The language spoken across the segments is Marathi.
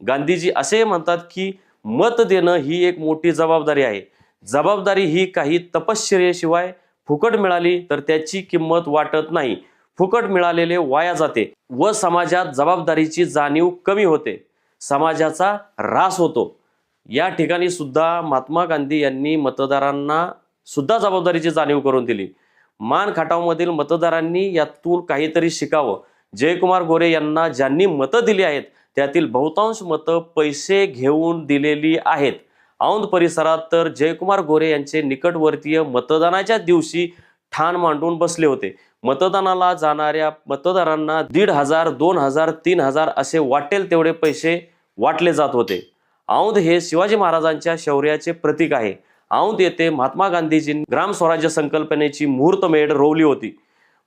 गांधीजी असे म्हणतात की मत देणं ही एक मोठी जबाबदारी आहे. जबाबदारी ही काही तपश्चर्येशिवाय फुकट मिळाली तर त्याची किंमत वाटत नाही. फुकट मिळालेले वाया जाते व समाजात जबाबदारीची जाणीव कमी होते. समाजाचा ऱ्हास होतो. या ठिकाणी सुद्धा महात्मा गांधी यांनी मतदारांना सुद्धा जबाबदारीची जाणीव करून दिली. मान खटावमधील मतदारांनी यातून काहीतरी शिकावं. जयकुमार गोरे यांना ज्यांनी मतं दिली आहेत त्यातील बहुतांश मतं पैसे घेऊन दिलेली आहेत. औंध परिसरात तर जयकुमार गोरे यांचे निकटवर्तीय मतदानाच्या दिवशी ठाण मांडून बसले होते. मतदानाला जाणाऱ्या मतदारांना 1,500, 2,000, 3,000 असे वाटेल तेवढे पैसे वाटले जात होते. औंध हे शिवाजी महाराजांच्या शौर्याचे प्रतीक आहे. औंध येथे महात्मा गांधीजींनी ग्रामस्वराज्य संकल्पनेची मुहूर्तमेढ रोवली होती.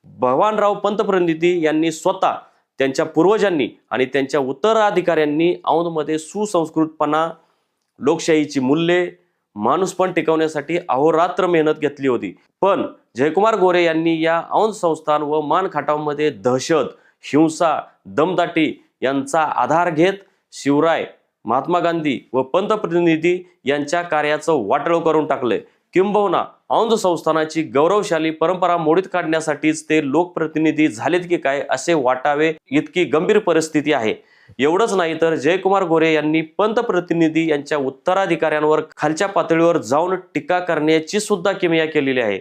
भगवानराव पंतप्रतिनिधी यांनी स्वतः, त्यांच्या पूर्वजांनी आणि त्यांच्या उत्तराधिकाऱ्यांनी औंधमध्ये सुसंस्कृतपणा, लोकशाहीची मूल्ये, माणूसपण टिकवण्यासाठी अहोरात्र मेहनत घेतली होती. पण जयकुमार गोरे यांनी या औंध संस्थान व मान खटावमध्ये दहशत, हिंसा, दमदाटी यांचा आधार घेत शिवराय, महात्मा गांधी व पंतप्रतिनिधी यांच्या कार्याचं वाटोळं करून टाकले. किंबहुना औंध संस्थानाची गौरवशाली परंपरा मोडीत काढण्यासाठीच ते लोकप्रतिनिधी झालेत की काय असे वाटावे इतकी गंभीर परिस्थिती आहे. एवढंच नाही तर जयकुमार गोरे यांनी पंतप्रतिनिधी यांच्या उत्तराधिकाऱ्यांवर खालच्या पातळीवर जाऊन टीका करण्याची सुद्धा किमया केलेली आहे.